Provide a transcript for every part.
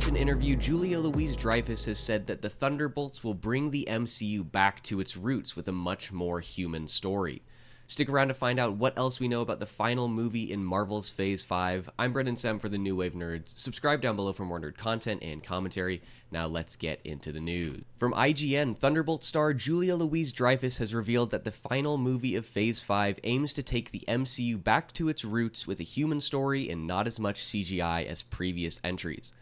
recent interview, Julia Louis-Dreyfus has said that the Thunderbolts will bring the MCU back to its roots with a much more human story. Stick around to find out what else we know about the final movie in Marvel's Phase 5. I'm Brendan Sem for the New Wave Nerds. Subscribe down below for more nerd content and commentary. Now let's get into the news. From IGN, Thunderbolt star Julia Louis-Dreyfus has revealed that the final movie of Phase 5 aims to take the MCU back to its roots with a human story and not as much CGI as previous entries.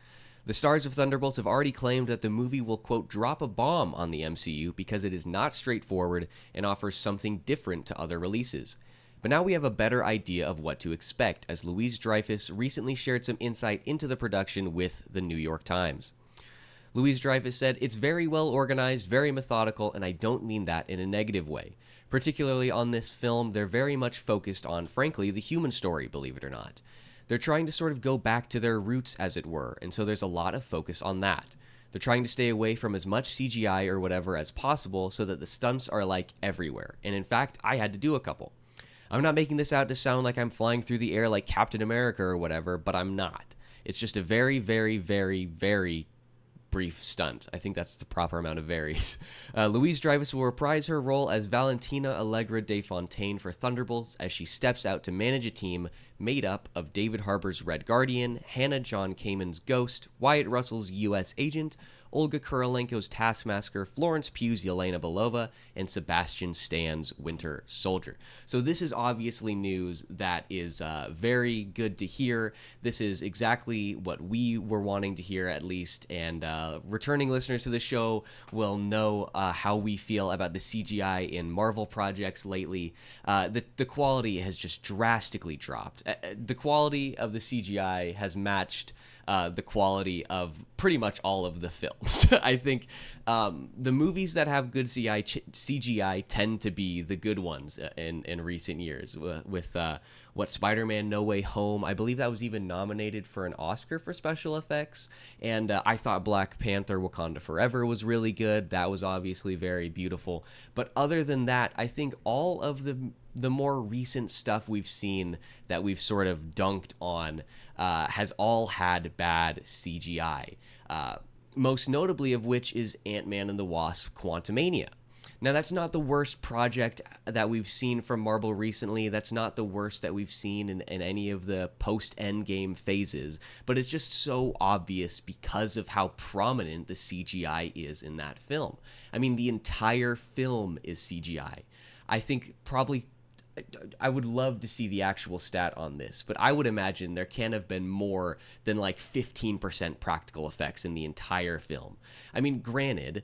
The stars of Thunderbolts have already claimed that the movie will, quote, drop a bomb on the MCU because it is not straightforward and offers something different to other releases. But now we have a better idea of what to expect, as Louis-Dreyfus recently shared some insight into the production with the New York Times. Louis-Dreyfus said, "It's very well organized, very methodical, and I don't mean that in a negative way. Particularly on this film, they're very much focused on, frankly, the human story, believe it or not. They're trying to sort of go back to their roots, as it were, and so there's a lot of focus on that. They're trying to stay away from as much CGI or whatever as possible so that the stunts are, like, everywhere. And in fact, I had to do a couple. I'm not making this out to sound like I'm flying through the air like Captain America or whatever, but I'm not. It's just a very, very, very, very brief stunt. I think that's the proper amount of varies. Louis-Dreyfus will reprise her role as Valentina Allegra de Fontaine for Thunderbolts as she steps out to manage a team made up of David Harbour's Red Guardian, Hannah John-Kamen's Ghost, Wyatt Russell's U.S. Agent, Olga Kurylenko's Taskmaster, Florence Pugh's Yelena Belova, and Sebastian Stan's Winter Soldier. So this is obviously news that is very good to hear. This is exactly what we were wanting to hear, at least, and returning listeners to the show will know how we feel about the CGI in Marvel projects lately. The quality has just drastically dropped. The quality of the CGI has matched the quality of pretty much all of the films. I think the movies that have good CGI tend to be the good ones in recent years. With what, Spider-Man No Way Home, I believe that was even nominated for an Oscar for special effects, and I thought Black Panther Wakanda Forever was really good. That was obviously very beautiful. But other than that, I think all of the more recent stuff we've seen that we've sort of dunked on has all had bad CGI. Most notably of which is Ant-Man and the Wasp: Quantumania. Now, that's not the worst project that we've seen from Marvel recently. That's not the worst that we've seen in any of the post-Endgame phases. But it's just so obvious because of how prominent the CGI is in that film. I mean, the entire film is CGI. I think probably... I would love to see the actual stat on this, but I would imagine there can't have been more than like 15% practical effects in the entire film. I mean, granted,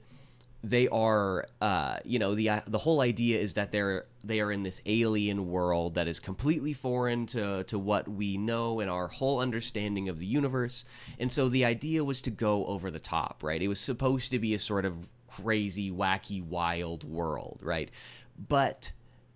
they are, the whole idea is that they are in this alien world that is completely foreign to what we know and our whole understanding of the universe, and so the idea was to go over the top, right? It was supposed to be a sort of crazy, wacky, wild world, right? But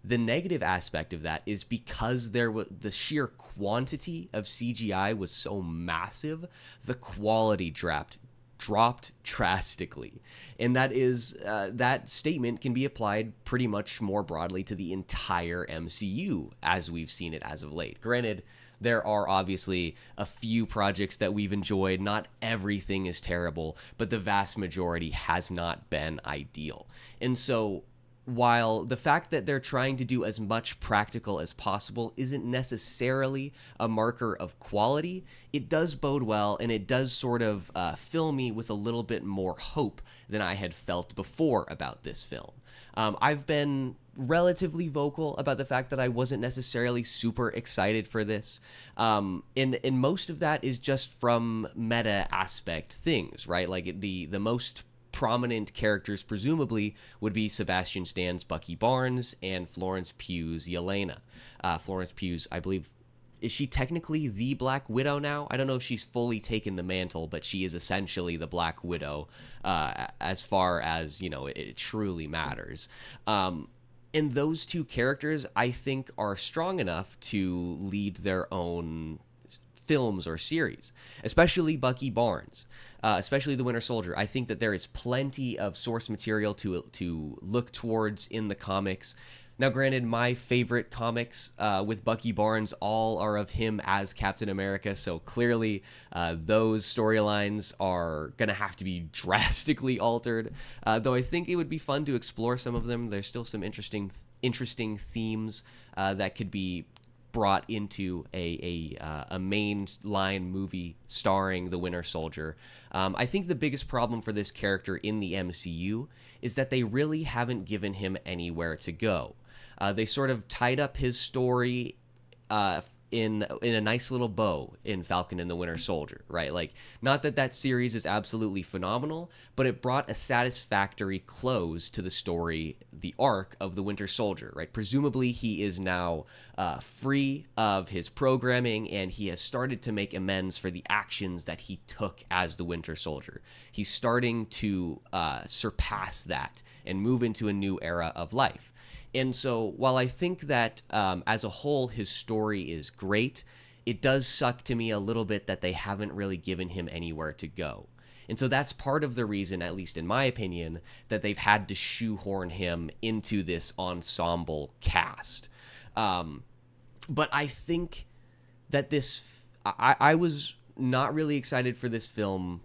the negative aspect of that is because the sheer quantity of CGI was so massive, the quality dropped drastically. And that statement can be applied pretty much more broadly to the entire MCU as we've seen it as of late. Granted, there are obviously a few projects that we've enjoyed. Not everything is terrible, but the vast majority has not been ideal. And so, while the fact that they're trying to do as much practical as possible isn't necessarily a marker of quality, it does bode well, and it does sort of fill me with a little bit more hope than I had felt before about this film. I've been relatively vocal about the fact that I wasn't necessarily super excited for this, and most of that is just from meta aspect things, right? Like the most prominent characters presumably would be Sebastian Stan's Bucky Barnes and Florence Pugh's Yelena. Florence Pugh's, I believe, is she technically the Black Widow now? I don't know if she's fully taken the mantle, but she is essentially the Black Widow as far as, it truly matters. And those two characters, I think, are strong enough to lead their own films or series, especially Bucky Barnes, especially the Winter Soldier. I think that there is plenty of source material to look towards in the comics. Now, granted, my favorite comics with Bucky Barnes all are of him as Captain America, so clearly those storylines are going to have to be drastically altered, though I think it would be fun to explore some of them. There's still some interesting themes that could be brought into a mainline movie starring the Winter Soldier. I think the biggest problem for this character in the MCU is that they really haven't given him anywhere to go. They sort of tied up his story in a nice little bow in Falcon and the Winter Soldier, right? Like, not that that series is absolutely phenomenal, but it brought a satisfactory close to the story, the arc of the Winter Soldier, right? Presumably, he is now free of his programming, and he has started to make amends for the actions that he took as the Winter Soldier. He's starting to surpass that and move into a new era of life. And so while I think that as a whole his story is great, it does suck to me a little bit that they haven't really given him anywhere to go. And so that's part of the reason, at least in my opinion, that they've had to shoehorn him into this ensemble cast. But I think that I was not really excited for this film,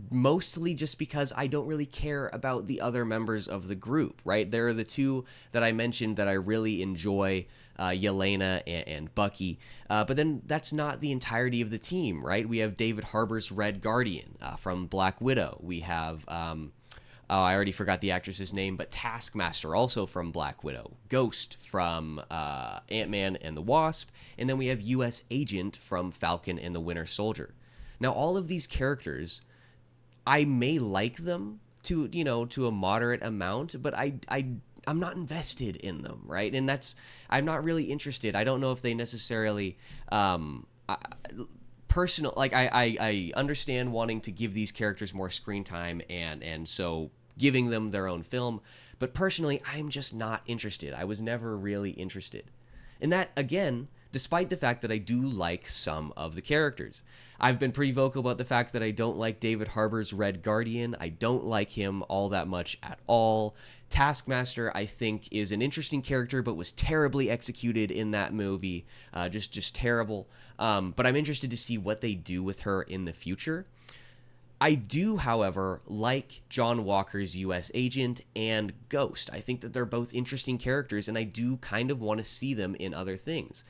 mostly just because I don't really care about the other members of the group, right? There are the two that I mentioned that I really enjoy, Yelena and Bucky, but then that's not the entirety of the team, right? We have David Harbour's Red Guardian from Black Widow. We have, I already forgot the actress's name, but Taskmaster, also from Black Widow. Ghost from Ant-Man and the Wasp, and then we have U.S. Agent from Falcon and the Winter Soldier. Now, all of these characters, I may like them to a moderate amount, but I'm not invested in them, right? And I'm not really interested. I don't know if they necessarily I understand wanting to give these characters more screen time and so giving them their own film, but personally, I'm just not interested. I was never really interested. And that, again, despite the fact that I do like some of the characters. I've been pretty vocal about the fact that I don't like David Harbour's Red Guardian. I don't like him all that much at all. Taskmaster, I think, is an interesting character, but was terribly executed in that movie. Just terrible. But I'm interested to see what they do with her in the future. I do, however, like John Walker's U.S. Agent and Ghost. I think that they're both interesting characters, and I do kind of want to see them in other things.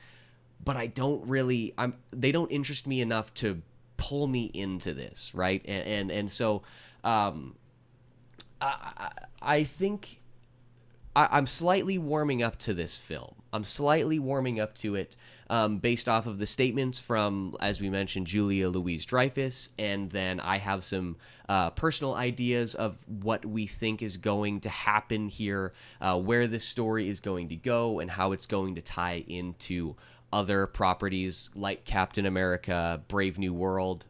But I don't really, they don't interest me enough to pull me into this, right? And so I think I'm slightly warming up to this film. I'm slightly warming up to it based off of the statements from, as we mentioned, Julia Louis-Dreyfus, and then I have some personal ideas of what we think is going to happen here, where this story is going to go, and how it's going to tie into other properties like Captain America, Brave New World.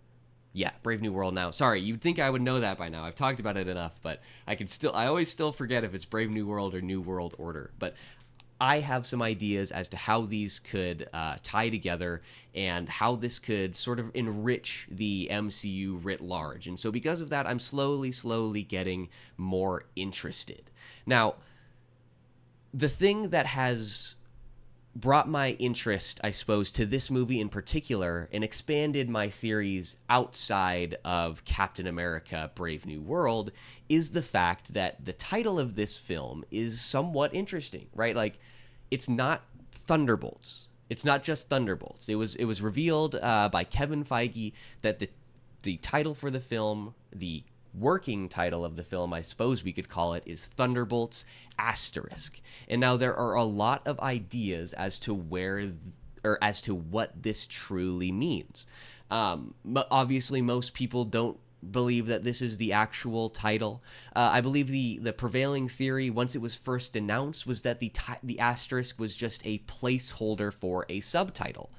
Yeah, Brave New World now. Sorry, you'd think I would know that by now. I've talked about it enough, but I always still forget if it's Brave New World or New World Order. But I have some ideas as to how these could tie together and how this could sort of enrich the MCU writ large. And so because of that, I'm slowly getting more interested. Now, the thing that has brought my interest, I suppose, to this movie in particular and expanded my theories outside of Captain America Brave New World is the fact that the title of this film is somewhat interesting, right? Like, it's not Thunderbolts. It's not just Thunderbolts. It was revealed by Kevin Feige that the title for the film, the working title of the film, I suppose we could call it, is Thunderbolts Asterisk. And now there are a lot of ideas as to as to what this truly means. Obviously, most people don't believe that this is the actual title. I believe the prevailing theory, once it was first announced, was that the asterisk was just a placeholder for a subtitle.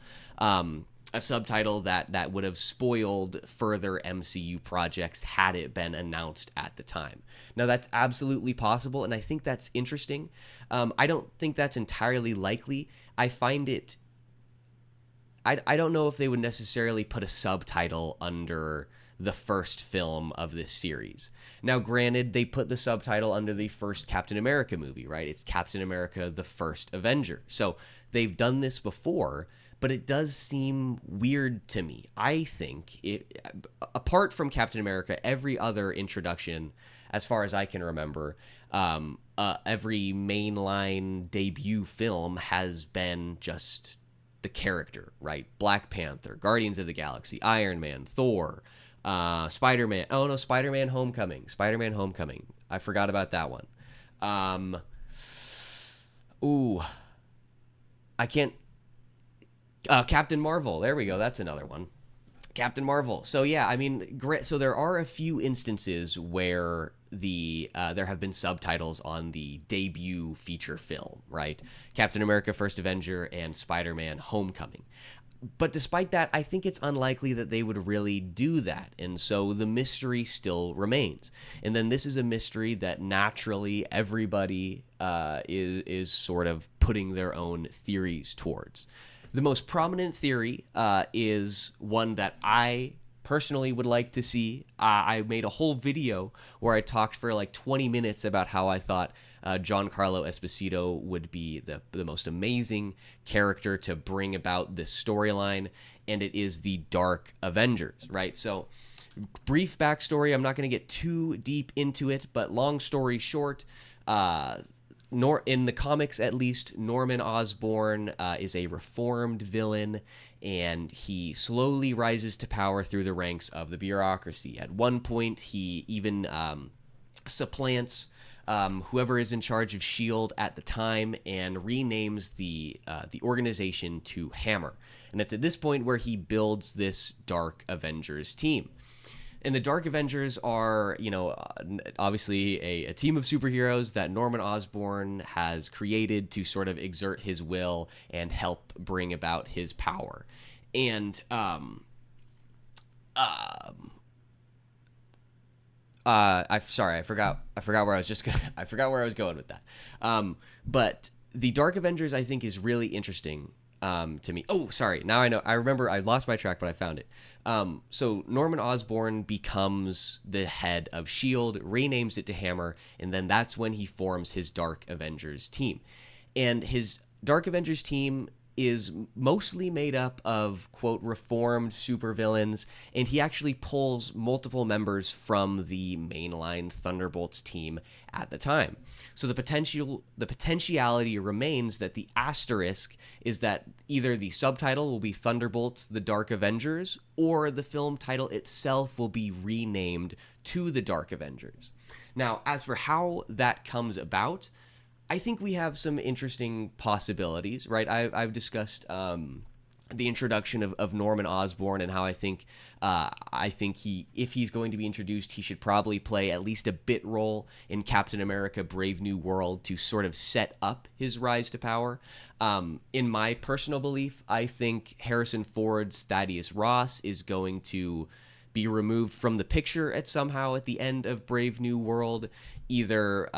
A subtitle that would have spoiled further MCU projects had it been announced at the time. Now, that's absolutely possible, and I think that's interesting. I don't think that's entirely likely. I find it... I don't know if they would necessarily put a subtitle under the first film of this series. Now, granted, they put the subtitle under the first Captain America movie, right? It's Captain America, the First Avenger. So they've done this before, but it does seem weird to me. I think, apart from Captain America, every other introduction, as far as I can remember, every mainline debut film has been just the character, right? Black Panther, Guardians of the Galaxy, Iron Man, Thor, Spider-Man. Oh no, Spider-Man Homecoming. I forgot about that one. I can't. Captain Marvel. There we go. That's another one. Captain Marvel. So yeah, I mean, so there are a few instances where there have been subtitles on the debut feature film, right? Captain America: First Avenger and Spider-Man: Homecoming. But despite that, I think it's unlikely that they would really do that, and so the mystery still remains. And then this is a mystery that naturally everybody is sort of putting their own theories towards. The most prominent theory is one that I personally would like to see. I made a whole video where I talked for like 20 minutes about how I thought Giancarlo Esposito would be the most amazing character to bring about this storyline, and it is the Dark Avengers, right? So, brief backstory. I'm not going to get too deep into it, but long story short, in the comics at least, Norman Osborn is a reformed villain, and he slowly rises to power through the ranks of the bureaucracy. At one point, he even supplants whoever is in charge of S.H.I.E.L.D. at the time and renames the organization to Hammer. And it's at this point where he builds this Dark Avengers team. And the Dark Avengers are, obviously a team of superheroes that Norman Osborn has created to sort of exert his will and help bring about his power. And I forgot where I was going with that. But the Dark Avengers, I think, is really interesting to me. Oh, sorry. Now I know. I remember. I lost my track, but I found it. So Norman Osborn becomes the head of S.H.I.E.L.D., renames it to Hammer, and then that's when he forms his Dark Avengers team. And his Dark Avengers team is mostly made up of, quote, reformed supervillains, and he actually pulls multiple members from the mainline Thunderbolts team at the time. So the potentiality remains that the asterisk is that either the subtitle will be Thunderbolts: The Dark Avengers, or the film title itself will be renamed to The Dark Avengers. Now, as for how that comes about, I think we have some interesting possibilities, right? I've discussed the introduction of Norman Osborn and how I think if he's going to be introduced, he should probably play at least a bit role in Captain America: Brave New World to sort of set up his rise to power. In my personal belief, I think Harrison Ford's Thaddeus Ross is going to be removed from the picture at the end of Brave New World. Either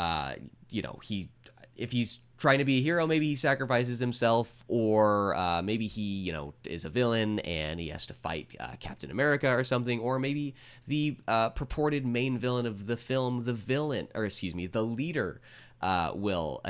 if he's trying to be a hero, maybe he sacrifices himself, or maybe he, is a villain and he has to fight Captain America or something, or maybe the purported main villain of the film, the leader, will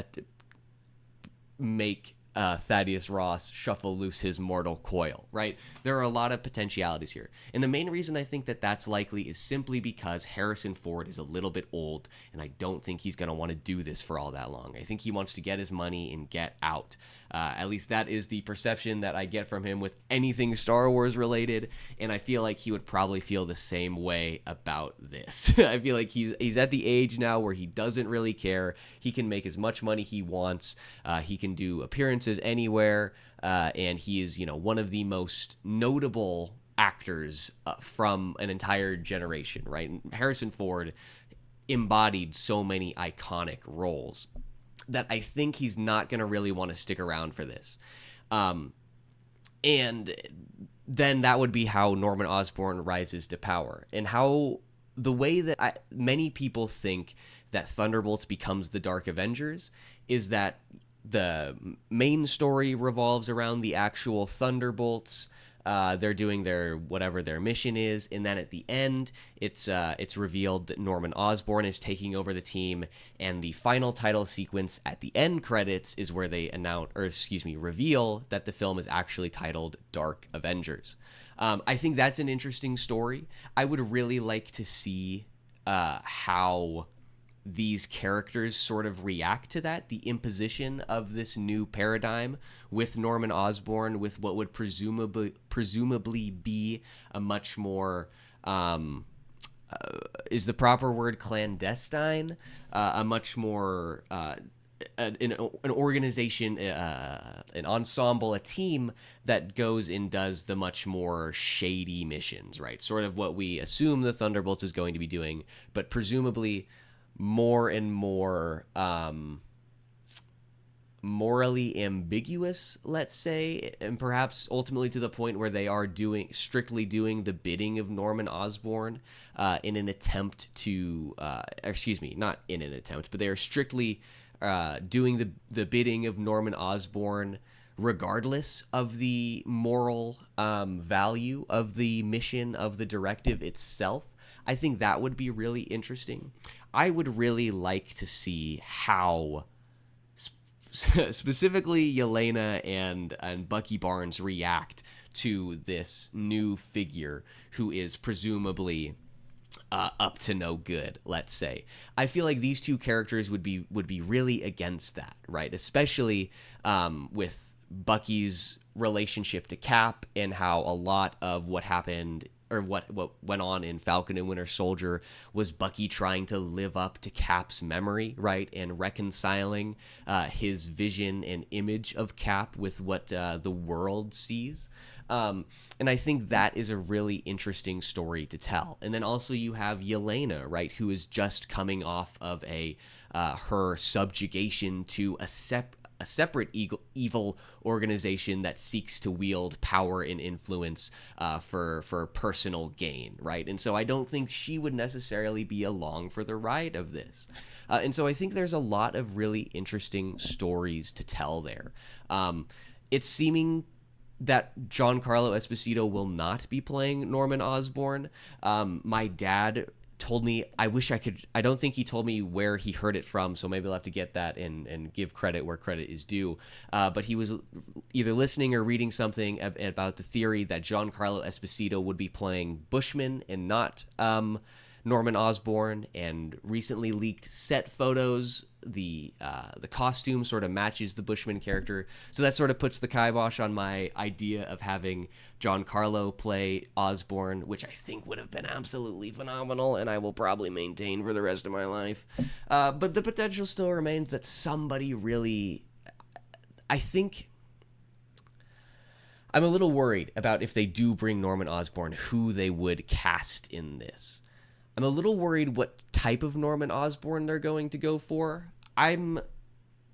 make Thaddeus Ross shuffle loose his mortal coil, right? There are a lot of potentialities here. And the main reason I think that that's likely is simply because Harrison Ford is a little bit old, and I don't think he's going to want to do this for all that long. I think he wants to get his money and get out. At least that is the perception that I get from him with anything Star Wars related, and I feel like he would probably feel the same way about this. I feel like he's at the age now where he doesn't really care. He can make as much money he wants. He can do appearances anywhere, and he is, one of the most notable actors from an entire generation, right? Harrison Ford embodied so many iconic roles that I think he's not going to really want to stick around for this. And then that would be how Norman Osborn rises to power, and how the way that many people think that Thunderbolts becomes the Dark Avengers is that the main story revolves around the actual Thunderbolts, They're doing their whatever their mission is, and then at the end, it's revealed that Norman Osborn is taking over the team, and the final title sequence at the end credits is where they reveal that the film is actually titled Dark Avengers. I think that's an interesting story. I would really like to see how these characters sort of react to that, the imposition of this new paradigm with Norman Osborn, with what would presumably be a much more is the proper word clandestine, a much more an organization, an ensemble, a team that goes and does the much more shady missions, right? Sort of what we assume the Thunderbolts is going to be doing, but presumably more and more morally ambiguous, let's say, and perhaps ultimately to the point where they are strictly doing the bidding of Norman Osborn in an attempt to, not in an attempt, but they are strictly doing the bidding of Norman Osborn regardless of the moral value of the mission of the directive itself. I think that would be really interesting. I would really like to see how specifically Yelena and Bucky Barnes react to this new figure who is presumably up to no good, let's say. I feel like these two characters would be really against that, right? Especially with Bucky's relationship to Cap and how a lot of what happened or what went on in Falcon and Winter Soldier was Bucky trying to live up to Cap's memory, right? And reconciling his vision and image of Cap with what the world sees. And I think that is a really interesting story to tell. And then also you have Yelena, right, who is just coming off of her subjugation to a separate evil organization that seeks to wield power and influence for personal gain, right? And so I don't think she would necessarily be along for the ride of this. And so I think there's a lot of really interesting stories to tell there. It's seeming that Giancarlo Esposito will not be playing Norman Osborn. My dad told me, I don't think he told me where he heard it from, so maybe I'll have to get that and give credit where credit is due. But he was either listening or reading something about the theory that Giancarlo Esposito would be playing Bushman and not Norman Osborn, and recently leaked set photos. The costume sort of matches the Bushman character, so that sort of puts the kibosh on my idea of having Giancarlo play Osborn, which I think would have been absolutely phenomenal, and I will probably maintain for the rest of my life. But the potential still remains that somebody really, I think, I'm a little worried about if they do bring Norman Osborn, who they would cast in this. I'm a little worried what type of Norman Osborn they're going to go for.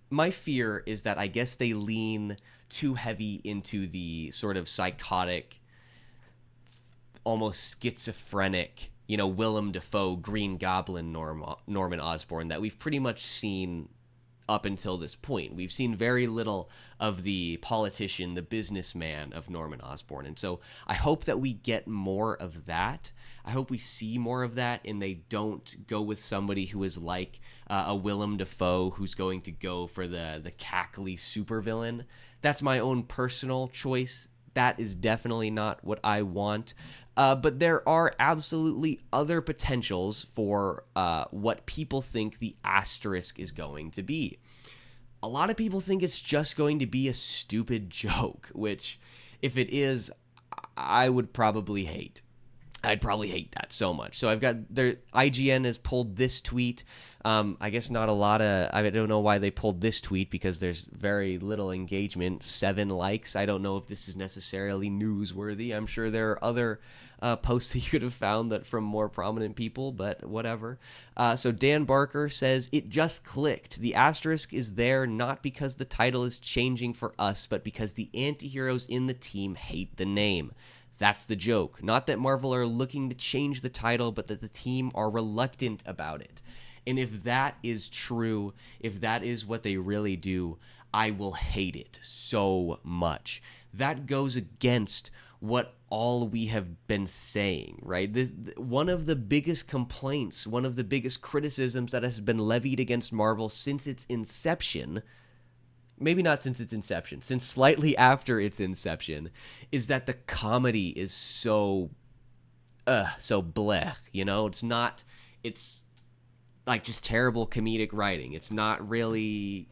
My fear is that I guess they lean too heavy into the sort of psychotic, almost schizophrenic, Willem Dafoe, Green Goblin Norman Osborn that we've pretty much seen up until this point. We've seen very little of the politician, the businessman of Norman Osborn. And so I hope that we get more of that. I hope we see more of that, and they don't go with somebody who is like a Willem Dafoe who's going to go for the cackly supervillain. That's my own personal choice. That is definitely not what I want. But there are absolutely other potentials for what people think the Asterisk is going to be. A lot of people think it's just going to be a stupid joke, which, if it is, I would probably hate. I'd probably hate that so much. So I've got IGN has pulled this tweet. I guess not a lot of, I don't know why they pulled this tweet because there's very little engagement, 7 likes. I don't know if this is necessarily newsworthy. I'm sure there are other posts that you could have found that from more prominent people, but whatever. So Dan Barker says, it just clicked. The Asterisk is there not because the title is changing for us, but because the antiheroes in the team hate the name. That's the joke. Not that Marvel are looking to change the title, but that the team are reluctant about it. And if that is true, if that is what they really do, I will hate it so much. That goes against what all we have been saying, right? This one of the biggest complaints, one of the biggest criticisms that has been levied against Marvel since its inception, maybe not since its inception, since slightly after its inception, is that the comedy is so blech, you know? It's like just terrible comedic writing. It's not really,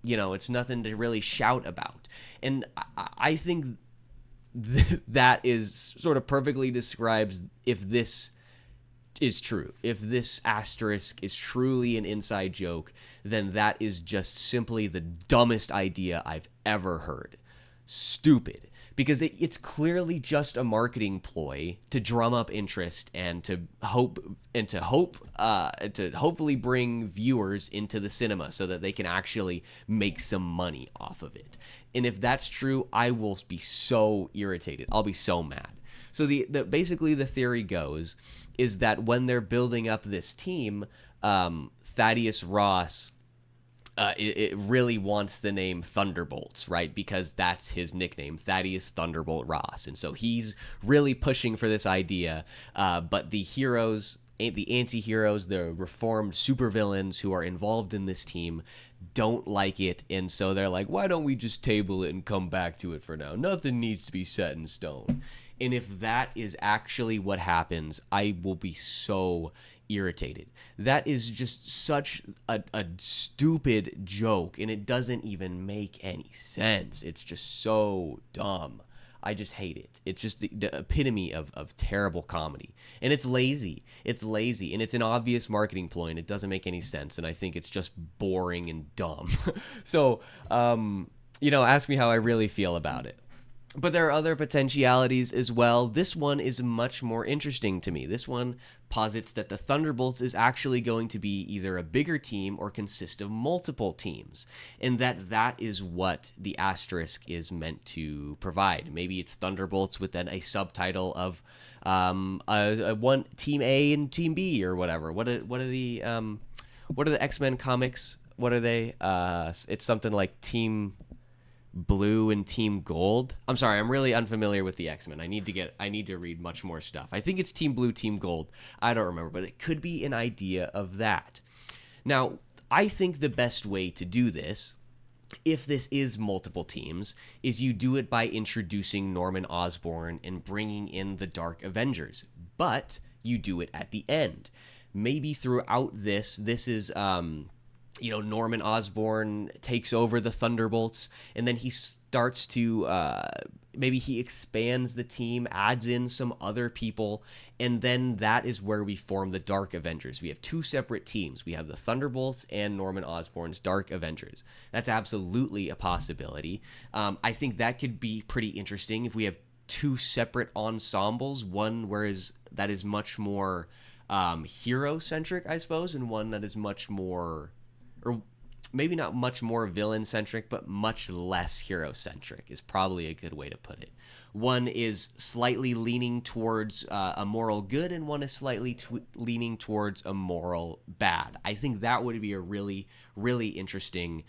you know, it's nothing to really shout about. And I think that is sort of perfectly describes if this is true. If this asterisk is truly an inside joke, then that is just simply the dumbest idea I've ever heard. Stupid. Because it's clearly just a marketing ploy to drum up interest and to hopefully bring viewers into the cinema so that they can actually make some money off of it. And if that's true, I will be so irritated. I'll be so mad. So basically the theory goes is that when they're building up this team, Thaddeus Ross it really wants the name Thunderbolts, right? Because that's his nickname, Thaddeus Thunderbolt Ross. And so he's really pushing for this idea. But the heroes, the anti-heroes, the reformed supervillains who are involved in this team don't like it. And so they're like, why don't we just table it and come back to it for now? Nothing needs to be set in stone. And if that is actually what happens, I will be so irritated. That is just such a stupid joke, and it doesn't even make any sense. It's just so dumb. I just hate it. It's just the epitome of terrible comedy. And it's lazy. It's lazy, and it's an obvious marketing ploy, and it doesn't make any sense, and I think it's just boring and dumb. So, ask me how I really feel about it. But there are other potentialities as well. This one is much more interesting to me. This one posits that the Thunderbolts is actually going to be either a bigger team or consist of multiple teams, and that is what the asterisk is meant to provide. Maybe it's Thunderbolts with then a subtitle of one Team A and Team B or whatever. What are the X-Men comics? What are they? It's something like Team Blue and Team Gold. I'm sorry, I'm really unfamiliar with the X-Men. I need to read much more stuff. I think it's Team Blue, Team Gold. I don't remember, but it could be an idea of that. Now, I think the best way to do this, if this is multiple teams, is you do it by introducing Norman Osborn and bringing in the Dark Avengers. But you do it at the end. Maybe throughout this is Norman Osborn takes over the Thunderbolts, and then he starts to, maybe he expands the team, adds in some other people, and then that is where we form the Dark Avengers. We have two separate teams. We have the Thunderbolts and Norman Osborn's Dark Avengers. That's absolutely a possibility. I think that could be pretty interesting if we have two separate ensembles, one that is much more hero-centric, I suppose, and one that is much more, or maybe not much more villain-centric, but much less hero-centric is probably a good way to put it. One is slightly leaning towards a moral good, and one is slightly leaning towards a moral bad. I think that would be a really, really interesting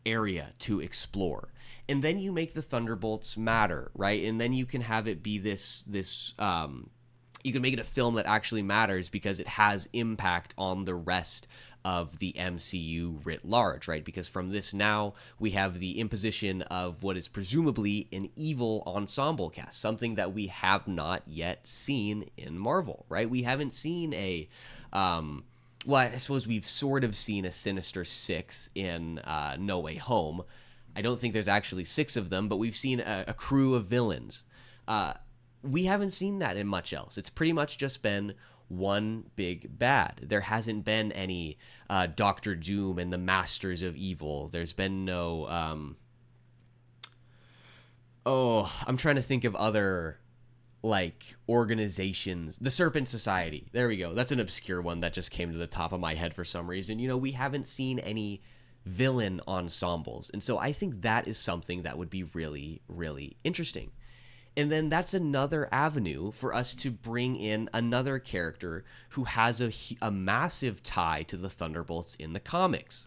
area to explore. And then you make the Thunderbolts matter, right? And then you can have it be this you can make it a film that actually matters because it has impact on the rest of the MCU writ large, right? Because from this now, we have the imposition of what is presumably an evil ensemble cast, something that we have not yet seen in Marvel, right? We haven't seen I suppose we've sort of seen a Sinister Six in No Way Home. I don't think there's actually six of them, but we've seen a crew of villains. We haven't seen that in much else. It's pretty much just been one big bad. There hasn't been any Doctor Doom and the Masters of Evil. There's been no I'm trying to think of other organizations. The Serpent Society. There we go. That's an obscure one that just came to the top of my head for some reason. We haven't seen any villain ensembles. And so I think that is something that would be really, really interesting. And then that's another avenue for us to bring in another character who has a massive tie to the Thunderbolts in the comics.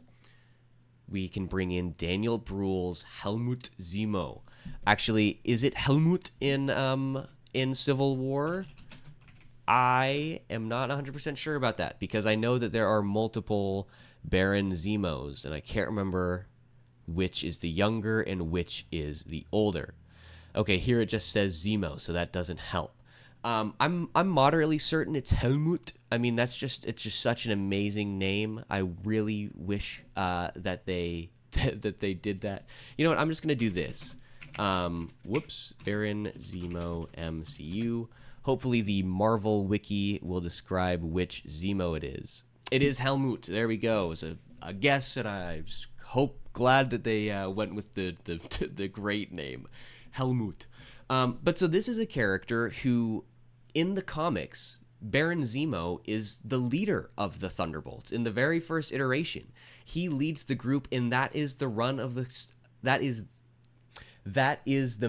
We can bring in Daniel Bruhl's Helmut Zemo. Actually, is it Helmut in Civil War? I am not 100% sure about that, because I know that there are multiple Baron Zemos, and I can't remember which is the younger and which is the older. Okay, here it just says Zemo, so that doesn't help. I'm moderately certain it's Helmut. I mean, it's just such an amazing name. I really wish that they that they did that. You know what? I'm just gonna do this. Whoops, Baron Zemo MCU. Hopefully the Marvel wiki will describe which Zemo it is. It is Helmut. There we go. It's a guess, and I glad that they went with the great name, Helmut. But so this is a character who, in the comics, Baron Zemo is the leader of the Thunderbolts. In the very first iteration, he leads the group, and that is the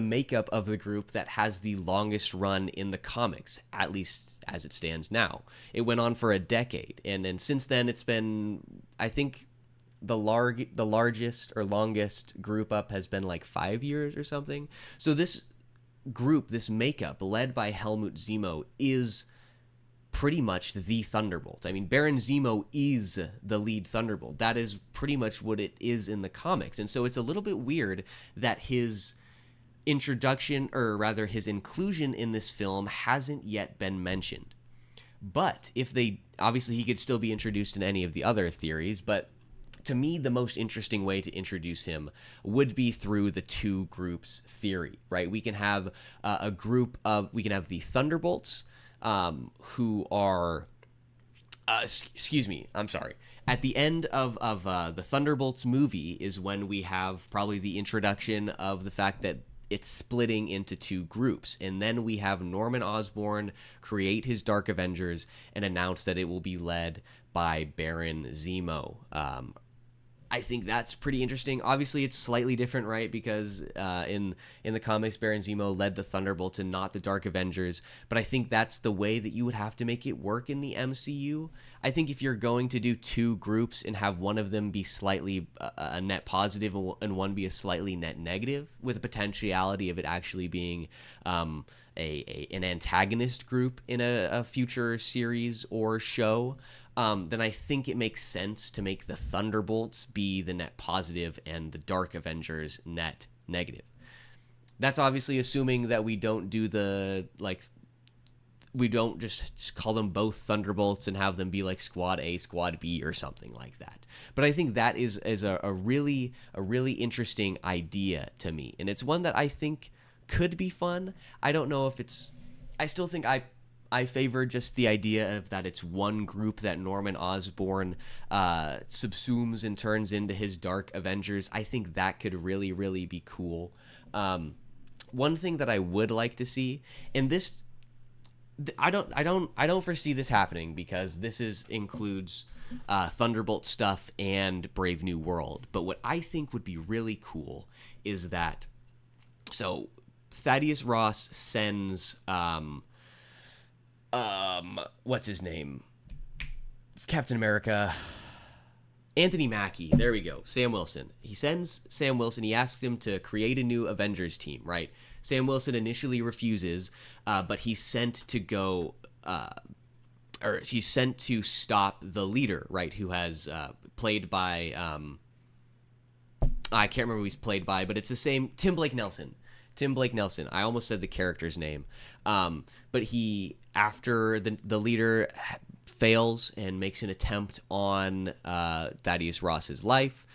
makeup of the group that has the longest run in the comics, at least as it stands now. It went on for a decade, and then since then it's been, I think, the largest or longest group up has been like 5 years or something. So this group, this makeup led by Helmut Zemo, is pretty much the Thunderbolt. I mean, Baron Zemo is the lead Thunderbolt. That is pretty much what it is in the comics. And so it's a little bit weird that his introduction, or rather his inclusion in this film, hasn't yet been mentioned. But obviously he could still be introduced in any of the other theories, but to me, the most interesting way to introduce him would be through the two groups theory, right? We can have we can have the Thunderbolts, who are, excuse me, I'm sorry. At the end of the Thunderbolts movie is when we have probably the introduction of the fact that it's splitting into two groups. And then we have Norman Osborn create his Dark Avengers and announce that it will be led by Baron Zemo. I think that's pretty interesting. Obviously, it's slightly different, right? Because in the comics, Baron Zemo led the Thunderbolts and not the Dark Avengers. But I think that's the way that you would have to make it work in the MCU. I think if you're going to do two groups and have one of them be slightly a net positive and one be a slightly net negative, with a potentiality of it actually being an antagonist group in a future series or show, then I think it makes sense to make the Thunderbolts be the net positive and the Dark Avengers net negative. That's obviously assuming that we don't do we don't just call them both Thunderbolts and have them be like Squad A, Squad B, or something like that. But I think that is a really interesting idea to me, and it's one that I think could be fun. I don't know if I still think I favor just the idea of that it's one group that Norman Osborn subsumes and turns into his Dark Avengers. I think that could really be cool. One thing that I would like to see, and this, I don't foresee this happening because this includes Thunderbolt stuff and Brave New World. But what I think would be really cool is that, so Thaddeus Ross sends what's his name? Captain America. Anthony Mackie. There we go. Sam Wilson. He sends Sam Wilson. He asks him to create a new Avengers team, right? Sam Wilson initially refuses, but he's sent to go, or he's sent to stop the leader, right? Who has played by, I can't remember who he's played by, but it's the same, Tim Blake Nelson. I almost said the character's name. But he, after the leader fails and makes an attempt on Thaddeus Ross's life,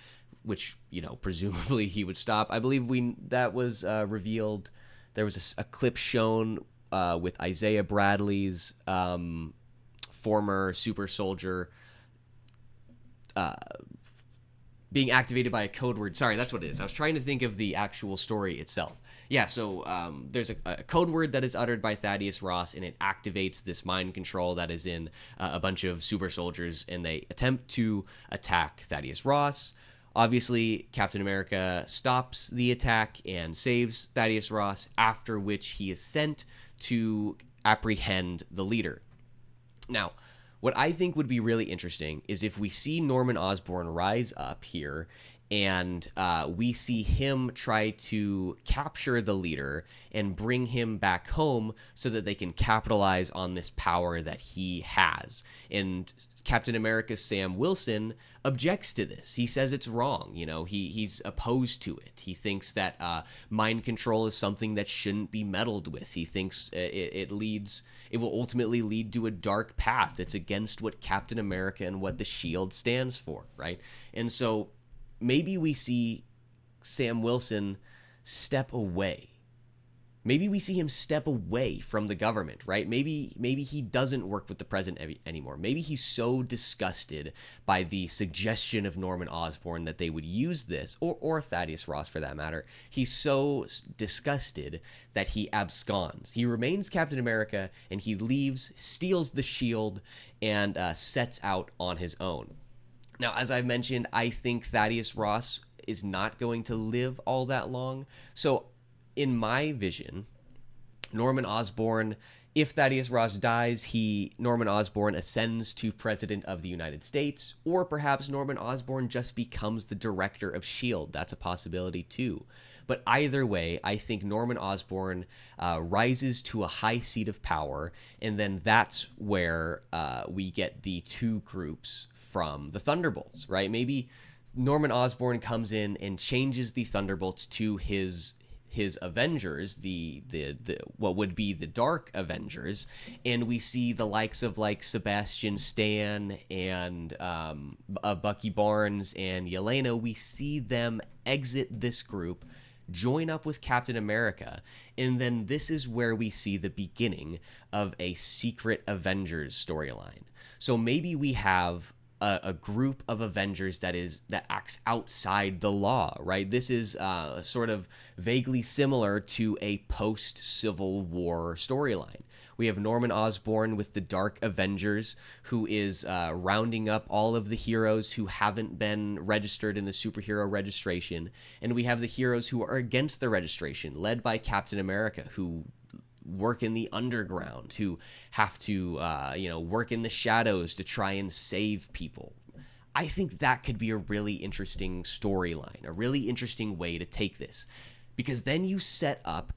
which, presumably he would stop. I believe that was revealed. There was a clip shown with Isaiah Bradley's former super soldier being activated by a code word. Sorry, that's what it is. I was trying to think of the actual story itself. Yeah, so there's a code word that is uttered by Thaddeus Ross, and it activates this mind control that is in a bunch of super soldiers, and they attempt to attack Thaddeus Ross. Obviously, Captain America stops the attack and saves Thaddeus Ross, after which he is sent to apprehend the leader. Now, what I think would be really interesting is if we see Norman Osborn rise up here and we see him try to capture the leader and bring him back home so that they can capitalize on this power that he has. And Captain America Sam Wilson objects to this. He says it's wrong. He's opposed to it. He thinks that mind control is something that shouldn't be meddled with. He thinks it will ultimately lead to a dark path. It's against what Captain America and what the Shield stands for, right? And so maybe we see Sam Wilson step away. Maybe we see him step away from the government, right? Maybe he doesn't work with the president anymore. Maybe he's so disgusted by the suggestion of Norman Osborn that they would use this, or Thaddeus Ross for that matter. He's so disgusted that he absconds. He remains Captain America, and he leaves, steals the shield, and sets out on his own. Now, as I've mentioned, I think Thaddeus Ross is not going to live all that long. So, in my vision, Norman Osborn, if Thaddeus Ross dies, Norman Osborn ascends to President of the United States, or perhaps Norman Osborn just becomes the director of S.H.I.E.L.D. That's a possibility too. But either way, I think Norman Osborn rises to a high seat of power, and then that's where we get the two groups from the Thunderbolts, right? Maybe Norman Osborn comes in and changes the Thunderbolts to his Avengers, the what would be the Dark Avengers, and we see the likes of like Sebastian Stan and Bucky Barnes and Yelena. We see them exit this group, join up with Captain America, and then this is where we see the beginning of a secret Avengers storyline. So maybe we have a group of Avengers that acts outside the law, right? This is sort of vaguely similar to a post-Civil War storyline. We have Norman Osborn with the Dark Avengers, who is rounding up all of the heroes who haven't been registered in the superhero registration, and we have the heroes who are against the registration, led by Captain America, who work in the underground, who have to work in the shadows to try and save people. I think that could be a really interesting storyline, a really interesting way to take this, because then you set up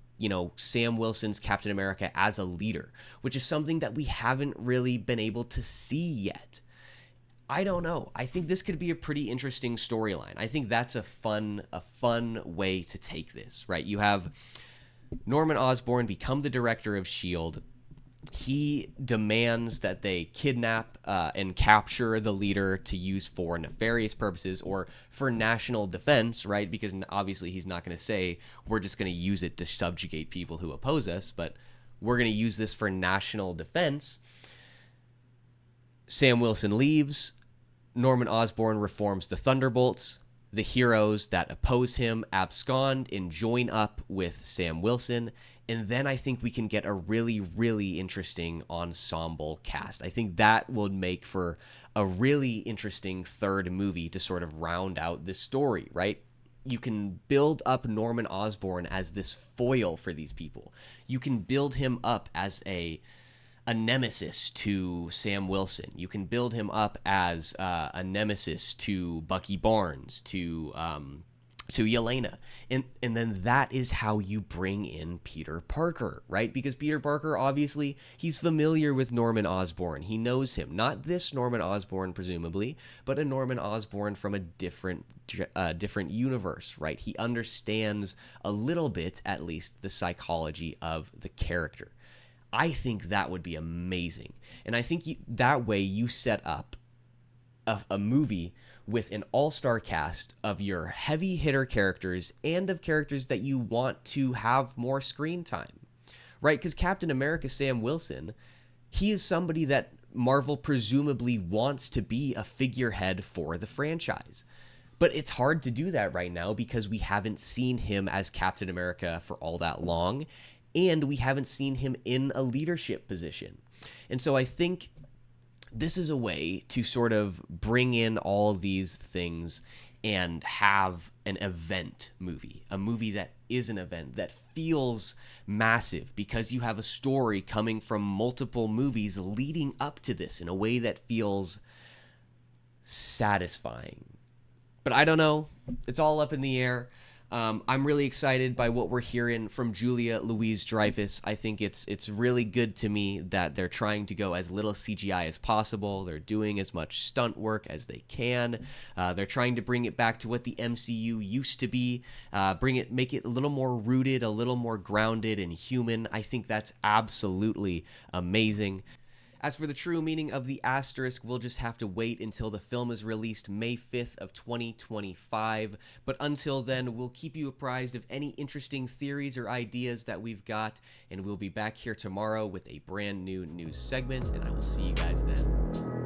Sam Wilson's Captain America as a leader, which is something that we haven't really been able to see yet. I don't know. I think this could be a pretty interesting storyline. I think that's a fun way to take this, right? You have Norman Osborn become the director of S.H.I.E.L.D. He demands that they kidnap and capture the leader to use for nefarious purposes or for national defense, right? Because obviously he's not going to say, we're just going to use it to subjugate people who oppose us, but we're going to use this for national defense. Sam Wilson leaves. Norman Osborn reforms the Thunderbolts. The heroes that oppose him abscond and join up with Sam Wilson. And then I think we can get a really, really interesting ensemble cast. I think that would make for a really interesting third movie to sort of round out this story, right? You can build up Norman Osborn as this foil for these people. You can build him up as a nemesis to Sam Wilson. You can build him up as a nemesis to Bucky Barnes, to Yelena. And then that is how you bring in Peter Parker, right? Because Peter Parker, obviously, he's familiar with Norman Osborn. He knows him. Not this Norman Osborn, presumably, but a Norman Osborn from a different universe, right? He understands a little bit, at least, the psychology of the character. I think that would be amazing. And I think that way you set up a movie with an all-star cast of your heavy hitter characters and of characters that you want to have more screen time, right? Because Captain America Sam Wilson, he is somebody that Marvel presumably wants to be a figurehead for the franchise. But it's hard to do that right now because we haven't seen him as Captain America for all that long, and we haven't seen him in a leadership position. And so I think this is a way to sort of bring in all these things and have an event movie, a movie that is an event that feels massive because you have a story coming from multiple movies leading up to this in a way that feels satisfying. But I don't know. It's all up in the air. I'm really excited by what we're hearing from Julia Louis-Dreyfus. I think it's really good to me that they're trying to go as little CGI as possible. They're doing as much stunt work as they can. They're trying to bring it back to what the MCU used to be. Make it a little more rooted, a little more grounded and human. I think that's absolutely amazing. As for the true meaning of the Asterisk, we'll just have to wait until the film is released May 5th of 2025. But until then, we'll keep you apprised of any interesting theories or ideas that we've got, and we'll be back here tomorrow with a brand new news segment, and I will see you guys then.